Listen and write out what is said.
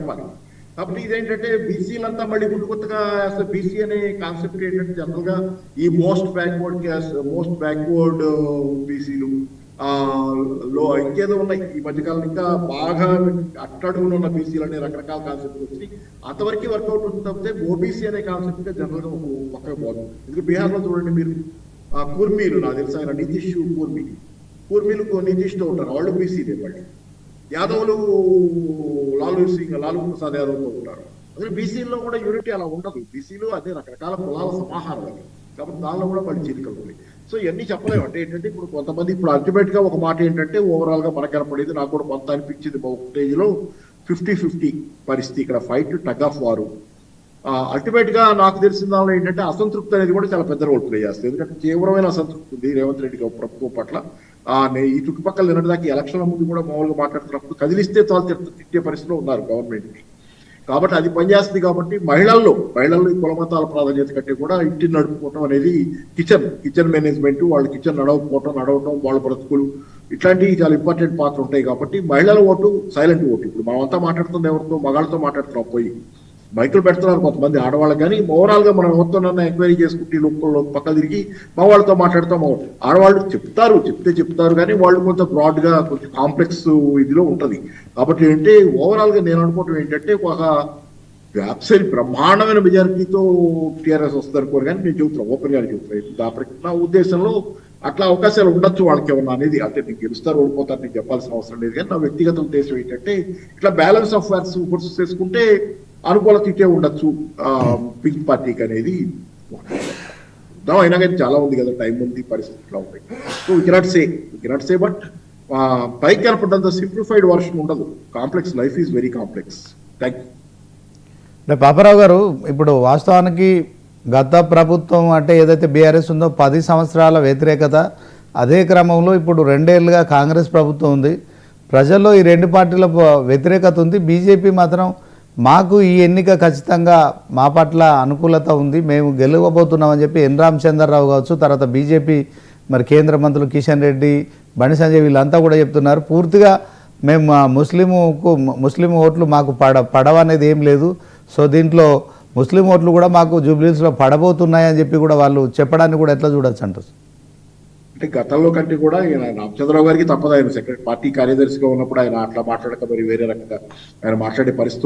చెప్పాలి. కాబట్టి ఇదేంటంటే బీసీలంతా మళ్ళీ కొత్తగా అసలు బీసీ అనే కాన్సెప్ట్ ఏంటంటే జనరల్ గా ఈ మోస్ట్ బ్యాక్వర్డ్ బీసీలు లో ఇంకేదో ఉన్నాయి ఈ మధ్యకాలం ఇంకా బాగా అట్టడుగులో ఉన్న బీసీలు అనే రకరకాల కాన్సెప్ట్ వచ్చి అంతవరకు వర్కౌట్ ఉంటుంది తప్పితే ఓబీసీ అనే కాన్సెప్ట్ గా జనరల్ గా పక్కకు పోదు. ఎందుకంటే బీహార్ లో చూడండి మీరు కుర్మీలు, నాకు తెలుసు ఆయన నితీష్ కూర్మీలు నితీష్తో ఉంటారు, వాళ్ళు బీసీలే. వాళ్ళు యాదవులు లాలూ ప్రసాద్ యాదవ్తో ఉంటారు. అదే బీసీల్లో కూడా యూనిటీ అలా ఉండదు. బీసీలు అదే రకరకాల కులాల సమాహారం అది, కాబట్టి దానిలో కూడా వాళ్ళు చీలికలు ఉన్నాయి. సో ఇవన్నీ చెప్పలేము. అంటే ఏంటంటే ఇప్పుడు కొంతమంది ఇప్పుడు అల్టిమేట్ గా ఒక మాట ఏంటంటే ఓవరాల్ గా మనకు కనపడేది, నాకు కూడా కొంత అనిపించింది ఒక స్టేజ్ లో 50-50 పరిస్థితి ఇక్కడ, ఫైట్ టగ్ ఆఫ్ వారు. అల్టిమేట్ గా నాకు తెలిసిన దానిలో ఏంటంటే అసంతృప్తి అనేది కూడా చాలా పెద్ద రోల్ ప్లే చేస్తుంది. ఎందుకంటే తీవ్రమైన అసంతృప్తి ఉంది రేవంత్ రెడ్డి ప్రభుత్వం పట్ల. ఈ చుట్టుపక్కల నిన్నటిదాకా ఎలక్షన్ల ముందు కూడా మామూలుగా మాట్లాడుతున్నప్పుడు కదిలిస్తే చాలా తిట్టే పరిస్థితిలో ఉన్నారు గవర్నమెంట్ ని. కాబట్టి అది పనిచేస్తుంది. కాబట్టి మహిళల్లో ఈ కుల మతాల ప్రాధాన్యత కంటే కూడా ఇంటిని నడుపుకోవటం అనేది కిచెన్ మేనేజ్మెంట్, వాళ్ళ కిచెన్ నడవటం వాళ్ళ బ్రతుకులు ఇట్లాంటివి చాలా ఇంపార్టెంట్ పాత్ర ఉంటాయి. కాబట్టి మహిళల ఓటు సైలెంట్ ఓటు. ఇప్పుడు మనమంతా మాట్లాడుతుంది ఎవరితో, మగాళ్ళతో మాట్లాడుతున్నాం, పోయి మైకులు పెడుతున్నారు కొంతమంది ఆడవాళ్ళు. కానీ ఓవరాల్ గా మనం ఎవరితో ఎంక్వైరీ చేసుకుంటే లోపల పక్క తిరిగి మా వాళ్ళతో మాట్లాడుతాం. ఆడవాళ్ళు చెప్తారు కానీ వాళ్ళు కొంత బ్రాడ్ గా కొంచెం కాంప్లెక్స్ ఇదిలో ఉంటది. కాబట్టి ఏంటంటే ఓవరాల్ గా నేను అనుకోవటం ఏంటంటే ఒక అబ్సల్యూట్ బ్రహ్మాండమైన మెజారిటీతో టీఆర్ఎస్ వస్తారు అనుకోరు. కానీ నేను చెబుతున్నాను, ఓపెన్ గా చెబుతున్నాను. నా ఉద్దేశంలో అట్లా అవకాశాలు ఉండొచ్చు వాళ్ళకి ఏమన్నా అనేది. అంటే నీకు గెలుస్తారు ఓడిపోతారు నీకు చెప్పాల్సిన అవసరం లేదు. కానీ నా వ్యక్తిగత ఉద్దేశం ఏంటంటే ఇట్లా బ్యాలెన్స్ ఆఫ్ ఫోర్సెస్ చేసుకుంటే అనుకూలత ఇటే ఉండొచ్చు పింక్ పార్టీకి అనేది. అయినా కానీ చాలా ఉంది కదా, టైం ఉంది, పరిస్థితి ఇట్లా ఉంటాయి. So we cannot say but పైకి కనపడంత సింప్లిఫైడ్ వర్షన్ ఉండదు. Complex, life is very complex. Thank you. అంటే పాపారావు గారు, ఇప్పుడు వాస్తవానికి గత ప్రభుత్వం అంటే ఏదైతే బీఆర్ఎస్ ఉందో 10 సంవత్సరాల వ్యతిరేకత, అదే క్రమంలో ఇప్పుడు 2 ఏళ్ళుగా కాంగ్రెస్ ప్రభుత్వం ఉంది. ప్రజల్లో ఈ 2 పార్టీల వ్యతిరేకత ఉంది. బీజేపీ మాత్రం మాకు ఈ ఎన్నిక ఖచ్చితంగా మా పట్ల అనుకూలత ఉంది, మేము గెలవబోతున్నామని చెప్పి ఎన్ రామచంద్రరావు కావచ్చు, తర్వాత బీజేపీ మరి కేంద్ర మంత్రులు కిషన్ రెడ్డి, బండి సంజయ్ వీళ్ళంతా కూడా చెప్తున్నారు పూర్తిగా మేము ముస్లిం ఓట్లు మాకు పడవనేది ఏం లేదు. సో దీంట్లో ముస్లిం ఓట్లు కూడా మాకు జూబ్లీస్లో పడబోతున్నాయని చెప్పి కూడా వాళ్ళు చెప్పడాన్ని కూడా ఎట్లా చూడొచ్చు అంటారు? అంటే గతంలో కంటే కూడా రామచంద్రరావు గారికి తప్పదు, ఆయన సెక్రటరీ పార్టీ కార్యదర్శిగా ఉన్నప్పుడు ఆయన అట్లా మాట్లాడక మరి వేరే రకంగా ఆయన మాట్లాడే పరిస్థితి